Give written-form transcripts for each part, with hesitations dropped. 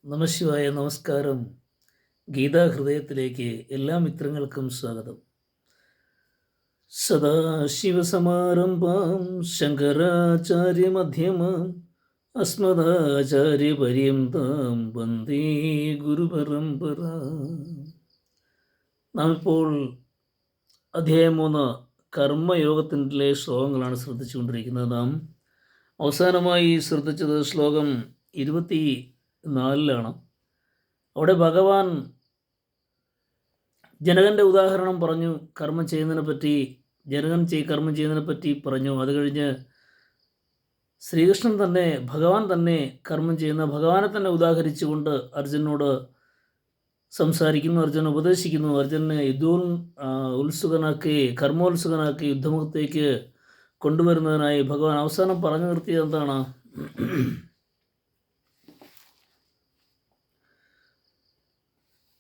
നമശിവായ, നമസ്കാരം. ഗീതാഹൃദയത്തിലേക്ക് എല്ലാ മിത്രങ്ങൾക്കും സ്വാഗതം. സദാശിവസമാരംഭാം ശങ്കരാചാര്യമധ്യമാം അസ്മദാചാര്യപര്യന്താം വന്ദേ ഗുരുപരമ്പര. നാം ഇപ്പോൾ അധ്യായം 3 കർമ്മയോഗത്തിൻ്റെ ശ്ലോകങ്ങളാണ് ശ്രദ്ധിച്ചുകൊണ്ടിരിക്കുന്നത്. നാം അവസാനമായി ശ്രദ്ധിച്ചത് ശ്ലോകം 24 അവിടെ ഭഗവാൻ ജനകൻ്റെ ഉദാഹരണം പറഞ്ഞു, കർമ്മം ചെയ്യുന്നതിനെ പറ്റി. കർമ്മം ചെയ്യുന്നതിനെ പറ്റി പറഞ്ഞു. അത് കഴിഞ്ഞ് ശ്രീകൃഷ്ണൻ തന്നെ, ഭഗവാൻ തന്നെ കർമ്മം ചെയ്യുന്ന ഭഗവാനെ തന്നെ ഉദാഹരിച്ചുകൊണ്ട് അർജുനോട് സംസാരിക്കുന്നു, അർജുനെ ഉപദേശിക്കുന്നു. അർജുനെ കർമ്മോത്സുകനാക്കി യുദ്ധമുഖത്തേക്ക് കൊണ്ടുവരുന്നതിനായി ഭഗവാൻ അവസാനം പറഞ്ഞു നിർത്തിയത് എന്താണ്?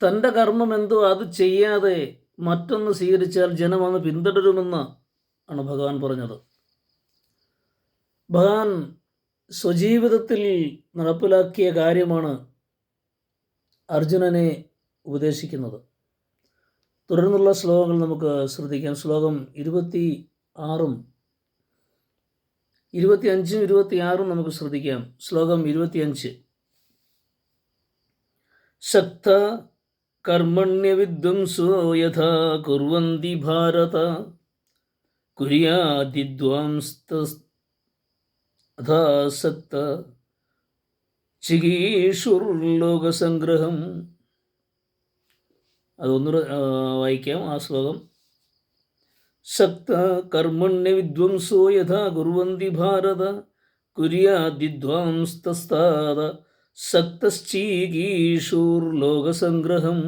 തൻ്റെ കർമ്മം എന്തോ അത് ചെയ്യാതെ മറ്റൊന്ന് സ്വീകരിച്ചാൽ ജനം അന്ന് പിന്തുടരുമെന്ന് ആണ് ഭഗവാൻ പറഞ്ഞത്. ഭഗവാൻ സ്വജീവിതത്തിൽ നടപ്പിലാക്കിയ കാര്യമാണ് അർജുനനെ ഉപദേശിക്കുന്നത്. തുടർന്നുള്ള ശ്ലോകങ്ങൾ നമുക്ക് ശ്രദ്ധിക്കാം. ശ്ലോകം 26, 25, 26 നമുക്ക് ശ്രദ്ധിക്കാം. ശ്ലോകം 25. ശക്ത കർമ്മണ്യവിദ്വംസോ യഥാ കുർവന്തി ഭാരത കുര്യാദിദ്വാംസ്തഥാസക്ത ചികീഷുർലോകസംഗ്രഹം. അതൊന്ന് വായിക്കാം ആ ശ്ലോകം. ശക്ത കർമ്മണ്യവിദ്വംസോ യഥാ കുർവന്തി ഭാരത കുര്യാദിദ്വാംസ്തസ്ഥാത സക്തശ്ചീകീഷൂർലോകസംഗ്രഹം.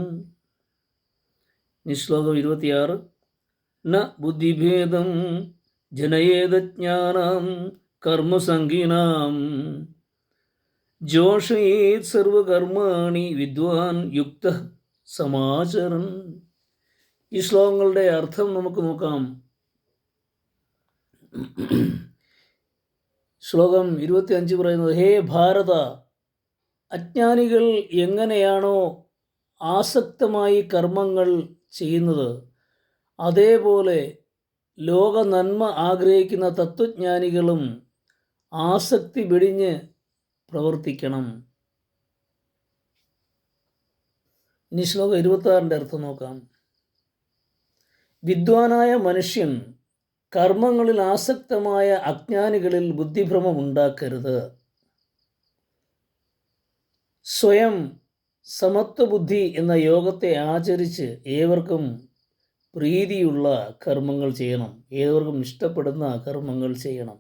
ശ്ലോകം 26. ന ബുദ്ധിഭേദം ജനയേതജ്ഞാനാം കർമ്മസംഗീനാം ജോഷയേത് സർവകർമാണി വിദ്വാൻ യുക്തഃ സമാചരൻ. ഈ ശ്ലോകങ്ങളുടെ അർത്ഥം നമുക്ക് നോക്കാം. ശ്ലോകം 25 പറയുന്നത്, ഹേ ഭാരത, അജ്ഞാനികൾ എങ്ങനെയാണോ ആസക്തമായി കർമ്മങ്ങൾ ചെയ്യുന്നത്, അതേപോലെ ലോക നന്മ ആഗ്രഹിക്കുന്ന തത്വജ്ഞാനികളും ആസക്തി വെടിഞ്ഞ് പ്രവർത്തിക്കണം. ഇനി ശ്ലോകം 26 അർത്ഥം നോക്കാം. വിദ്വാനായ മനുഷ്യൻ കർമ്മങ്ങളിൽ ആസക്തമായ അജ്ഞാനികളിൽ ബുദ്ധിഭ്രമം ഉണ്ടാക്കരുത്. സ്വയം സമത്വബുദ്ധി എന്ന യോഗത്തെ ആചരിച്ച് ഏവർക്കും പ്രീതിയുള്ള കർമ്മങ്ങൾ ചെയ്യണം, ഏവർക്കും ഇഷ്ടപ്പെടുന്ന കർമ്മങ്ങൾ ചെയ്യണം.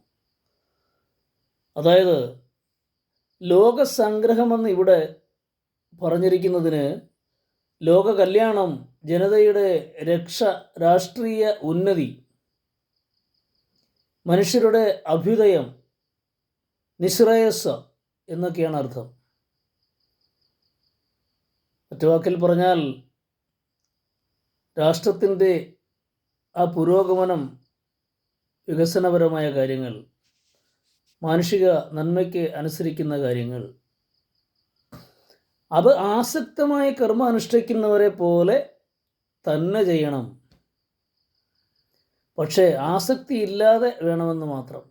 അതായത് ലോകസംഗ്രഹമെന്ന് ഇവിടെ പറഞ്ഞിരിക്കുന്നതിന് ലോക കല്യാണം, ജനതയുടെ രക്ഷ, രാഷ്ട്രീയ ഉന്നതി, മനുഷ്യരുടെ അഭ്യുദയം, നിശ്രേയസ് എന്നൊക്കെയാണ് അർത്ഥം. മറ്റു വാക്കിൽ പറഞ്ഞാൽ രാഷ്ട്രത്തിൻ്റെ ആ പുരോഗമനം, വികസനപരമായ കാര്യങ്ങൾ, മാനുഷിക നന്മയ്ക്ക് അനുസരിക്കുന്ന കാര്യങ്ങൾ, അത് ആസക്തമായ കർമ്മം അനുഷ്ഠിക്കുന്നവരെ പോലെ തന്നെ ചെയ്യണം. പക്ഷേ ആസക്തി ഇല്ലാതെ വേണമെന്ന് മാത്രം.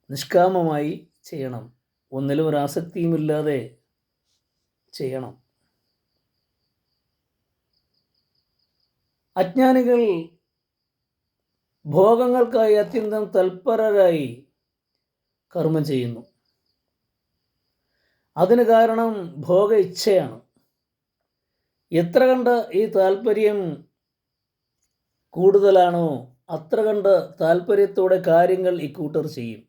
നിഷ്കാമമായി ചെയ്യണം, ഒന്നിലും ഒരു ആസക്തിയുമില്ലാതെ ചെയ്യണം. അജ്ഞാനികൾ ഭോഗങ്ങൾക്കായി അത്യന്തം തൽപരരായി കർമ്മം ചെയ്യുന്നു. അതിന് കാരണം ഭോഗ ഇച്ഛയാണ്. എത്ര കണ്ട് ഈ താല്പര്യം കൂടുതലാണോ അത്ര കണ്ട് താല്പര്യത്തോടെ കാര്യങ്ങൾ ഇക്കൂട്ടർ ചെയ്യും.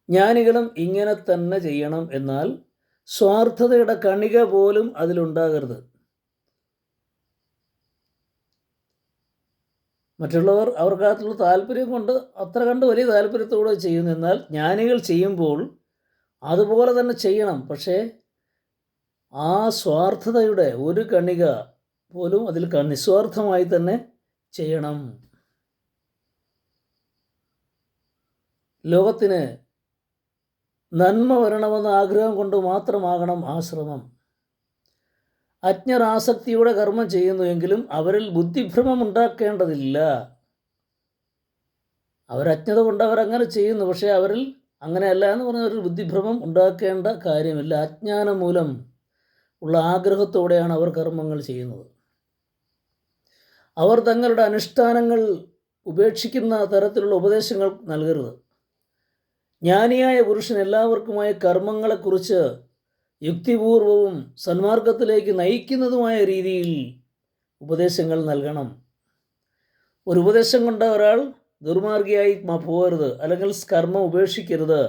ജ്ഞാനികളും ഇങ്ങനെ തന്നെ ചെയ്യണം. എന്നാൽ സ്വാർത്ഥതയുടെ കണിക പോലും അതിലുണ്ടാകരുത്. മറ്റുള്ളവർ അവർക്കകത്തുള്ള താല്പര്യം കൊണ്ട് അത്ര കണ്ട് വലിയ താല്പര്യത്തോടെ ചെയ്യുന്നു. എന്നാൽ ജ്ഞാനികൾ ചെയ്യുമ്പോൾ അതുപോലെ തന്നെ ചെയ്യണം. പക്ഷേ ആ സ്വാർത്ഥതയുടെ ഒരു കണിക പോലും അതിൽ നിസ്വാർത്ഥമായി തന്നെ ചെയ്യണം. ലോകത്തിന് നന്മ വരണമെന്ന ആഗ്രഹം കൊണ്ട് മാത്രമാകണം ആ ശ്രമം. അജ്ഞർ ആസക്തിയോടെ കർമ്മം ചെയ്യുന്നുവെങ്കിലും അവരിൽ ബുദ്ധിഭ്രമം ഉണ്ടാക്കേണ്ടതില്ല. അവരജ്ഞത കൊണ്ട് അവരങ്ങനെ ചെയ്യുന്നു, പക്ഷേ അവരിൽ അങ്ങനെയല്ല എന്ന് പറഞ്ഞാൽ ഒരു ബുദ്ധിഭ്രമം ഉണ്ടാക്കേണ്ട കാര്യമില്ല. അജ്ഞാനം മൂലം ഉള്ള ആഗ്രഹത്തോടെയാണ് അവർ കർമ്മങ്ങൾ ചെയ്യുന്നത്. അവർ തങ്ങളുടെ അനുഷ്ഠാനങ്ങൾ ഉപേക്ഷിക്കുന്ന തരത്തിലുള്ള ഉപദേശങ്ങൾ നൽകരുത്. ജ്ഞാനിയായ പുരുഷൻ എല്ലാവർക്കുമായി കർമ്മങ്ങളെക്കുറിച്ച് യുക്തിപൂർവവും സന്മാർഗത്തിലേക്ക് നയിക്കുന്നതുമായ രീതിയിൽ ഉപദേശങ്ങൾ നൽകണം. ഒരു ഉപദേശം കൊണ്ട് ഒരാൾ ദുർമാർഗിയായി പോകരുത്, അല്ലെങ്കിൽ കർമ്മം ഉപേക്ഷിക്കരുത്.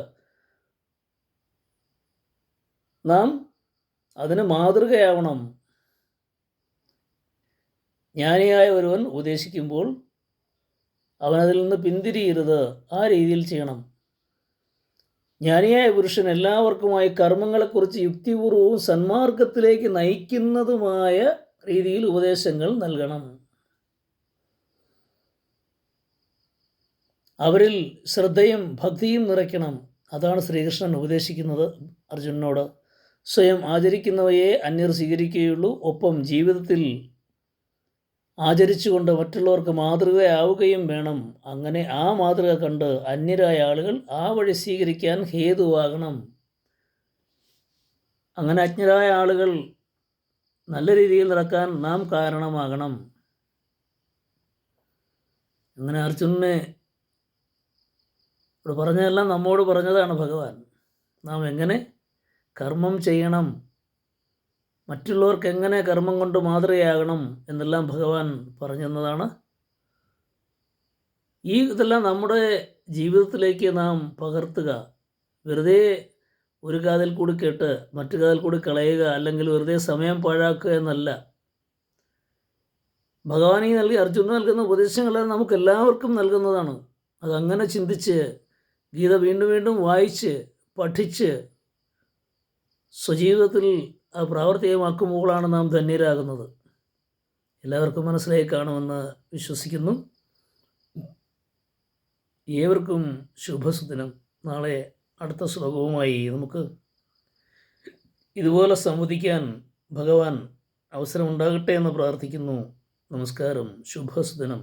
നാം അതിന് മാതൃകയാവണം. ജ്ഞാനിയായ ഒരുവൻ ഉപദേശിക്കുമ്പോൾ അവനതിൽ നിന്ന് പിന്തിരിയരുത്, ആ രീതിയിൽ ചെയ്യണം. ജ്ഞാനിയായ പുരുഷൻ എല്ലാവർക്കുമായി കർമ്മങ്ങളെക്കുറിച്ച് യുക്തിപൂർവവും സന്മാർഗത്തിലേക്ക് നയിക്കുന്നതുമായ രീതിയിൽ ഉപദേശങ്ങൾ നൽകണം. അവരിൽ ശ്രദ്ധയും ഭക്തിയും നിറയ്ക്കണം. അതാണ് ശ്രീകൃഷ്ണൻ ഉപദേശിക്കുന്നത് അർജുനനോട്. സ്വയം ആചരിക്കുന്നവയെ അന്യർ സ്വീകരിക്കുകയുള്ളൂ, ഒപ്പം ജീവിതത്തിൽ ആചരിച്ചുകൊണ്ട് മറ്റുള്ളവർക്ക് മാതൃകയാവുകയും വേണം. അങ്ങനെ ആ മാതൃക കണ്ട് അന്യരായ ആളുകൾ ആ വഴി സ്വീകരിക്കാൻ ഹേതുവാകണം. അങ്ങനെ അജ്ഞരായ ആളുകൾ നല്ല രീതിയിൽ നടക്കാൻ നാം കാരണമാകണം. അങ്ങനെ അർജുനനെ ഇവിടെ പറഞ്ഞതെല്ലാം നമ്മോട് പറഞ്ഞതാണ് ഭഗവാൻ. നാം എങ്ങനെ കർമ്മം ചെയ്യണം, മറ്റുള്ളവർക്ക് എങ്ങനെ കർമ്മം കൊണ്ട് മാതൃകയാകണം എന്നെല്ലാം ഭഗവാൻ പറഞ്ഞു തന്നതാണ്. ഇതെല്ലാം നമ്മുടെ ജീവിതത്തിലേക്ക് നാം പകർത്തുക. വെറുതെ ഒരു കാതിൽ കൂടി കേട്ട് മറ്റു കാതിൽ കൂടി കളയുക, അല്ലെങ്കിൽ വെറുതെ സമയം പാഴാക്കുക എന്നല്ല. ഭഗവാൻ ഈ അർജുനന് നൽകുന്ന ഉപദേശങ്ങളെല്ലാം നമുക്ക് എല്ലാവർക്കും നൽകുന്നതാണ്. അതങ്ങനെ ചിന്തിച്ച് ഗീത വീണ്ടും വീണ്ടും വായിച്ച് പഠിച്ച് സ്വജീവിതത്തിൽ പ്രാവർത്തികമാക്കുമ്പോഴാണ് നാം ധന്യരാകുന്നത്. എല്ലാവർക്കും മനസ്സിലായി കാണുമെന്ന് വിശ്വസിക്കുന്നു. ഏവർക്കും ശുഭസുദിനം. നാളെ അടുത്ത ശ്ലോകവുമായി നമുക്ക് ഇതുപോലെ സംവദിക്കാൻ ഭഗവാൻ അവസരമുണ്ടാകട്ടെ എന്ന് പ്രാർത്ഥിക്കുന്നു. നമസ്കാരം. ശുഭസുദിനം.